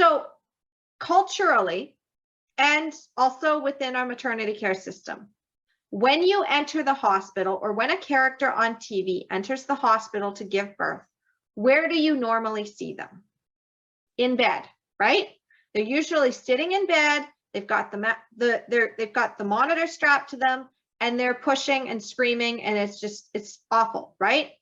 So culturally, and also within our maternity care system, when you enter the hospital, or when a character on TV enters the hospital to give birth, where do you normally see them? In bed, right? They're usually sitting in bed. They've got they've got the monitor strapped to them, and they're pushing and screaming, and it's awful, right?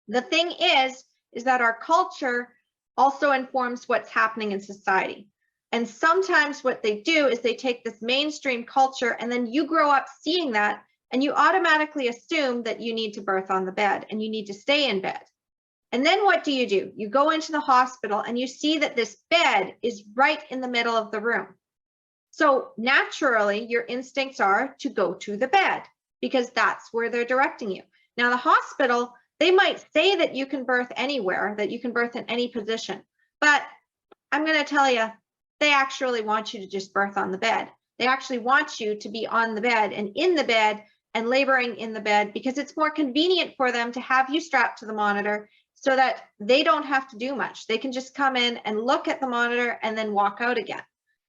The thing is that our culture also informs what's happening in society. And sometimes what they do is they take this mainstream culture, and then you grow up seeing that, and you automatically assume that you need to birth on the bed and you need to stay in bed. And then what do? You go into the hospital and you see that this bed is right in the middle of the room. So naturally, your instincts are to go to the bed because that's where they're directing you. Now, the hospital, they might say that you can birth anywhere, that you can birth in any position, but I'm going to tell you, they actually want you to just birth on the bed. They actually want you to be on the bed and in the bed and laboring in the bed, because it's more convenient for them to have you strapped to the monitor so that they don't have to do much. They can just come in and look at the monitor and then walk out again.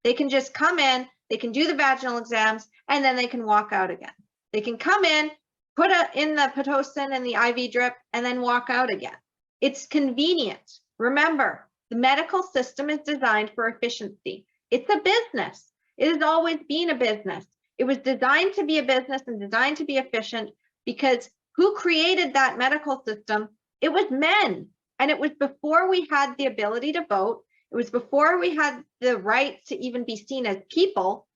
They can just come in, they can do the vaginal exams, and then they can walk out again. They can come in, put in the Pitocin and the IV drip, and then walk out again. It's convenient. Remember, the medical system is designed for efficiency. It's a business. It has always been a business. It was designed to be a business and designed to be efficient, because who created that medical system? It was men. And it was before we had the ability to vote. It was before we had the right to even be seen as people.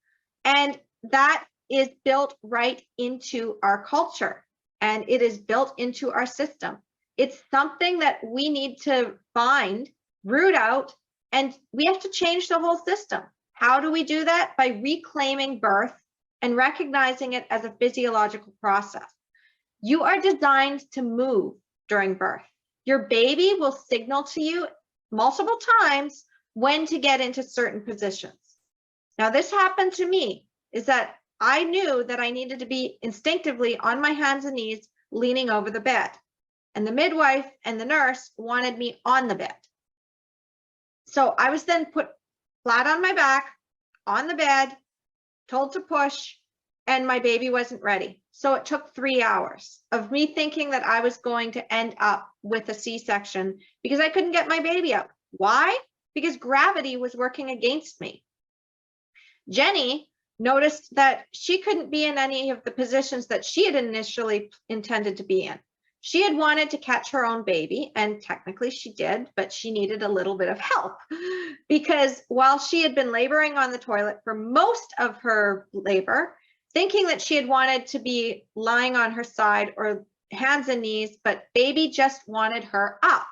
And that is built right into our culture, and it is built into our system. It's something that we need to find, root out, and we have to change the whole system. How do we do that? By reclaiming birth and recognizing it as a physiological process. You are designed to move during birth. Your baby will signal to you multiple times when to get into certain positions. Now, this happened to me, is that I knew that I needed to be instinctively on my hands and knees, leaning over the bed. And the midwife and the nurse wanted me on the bed. So I was then put flat on my back, on the bed, told to push, and my baby wasn't ready. So it took 3 hours of me thinking that I was going to end up with a C-section because I couldn't get my baby out. Why? Because gravity was working against me. Jenny noticed that she couldn't be in any of the positions that she had initially intended to be in. She had wanted to catch her own baby, and technically she did, but she needed a little bit of help, because while she had been laboring on the toilet for most of her labor, thinking that she had wanted to be lying on her side or hands and knees, but baby just wanted her up.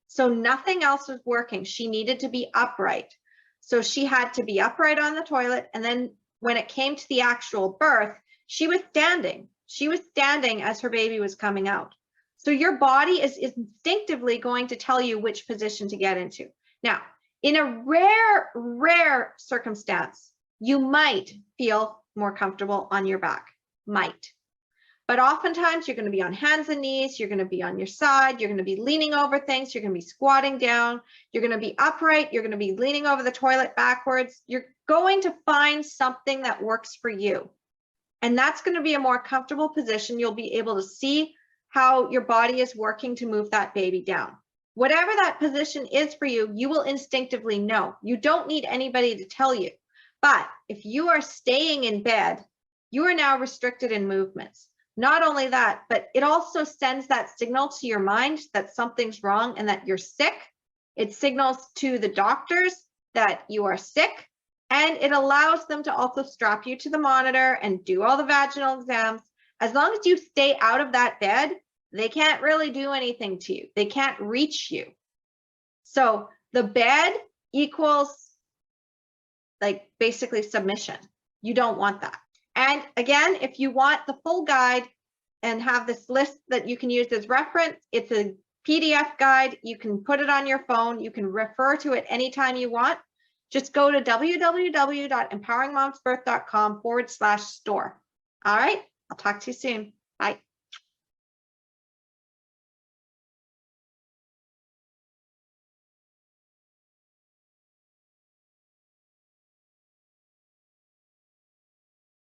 So nothing else was working. She needed to be upright. So she had to be upright on the toilet. And then when it came to the actual birth, she was standing. She was standing as her baby was coming out. So your body is instinctively going to tell you which position to get into. Now, in a rare circumstance, you might feel more comfortable on your back, might. But oftentimes you're going to be on hands and knees, you're going to be on your side, you're going to be leaning over things, you're going to be squatting down, you're going to be upright, you're going to be leaning over the toilet backwards. You're going to find something that works for you. And that's going to be a more comfortable position. You'll be able to see how your body is working to move that baby down. Whatever that position is for you, you will instinctively know. You don't need anybody to tell you. But if you are staying in bed, you are now restricted in movements. Not only that, but it also sends that signal to your mind that something's wrong and that you're sick. It signals to the doctors that you are sick, and it allows them to also strap you to the monitor and do all the vaginal exams. As long as you stay out of that bed, they can't really do anything to you. They can't reach you. So the bed equals like basically submission. You don't want that. And again, if you want the full guide and have this list that you can use as reference, it's a PDF guide. You can put it on your phone. You can refer to it anytime you want. Just go to www.empoweringmomsbirth.com/store. All right, I'll talk to you soon. Bye.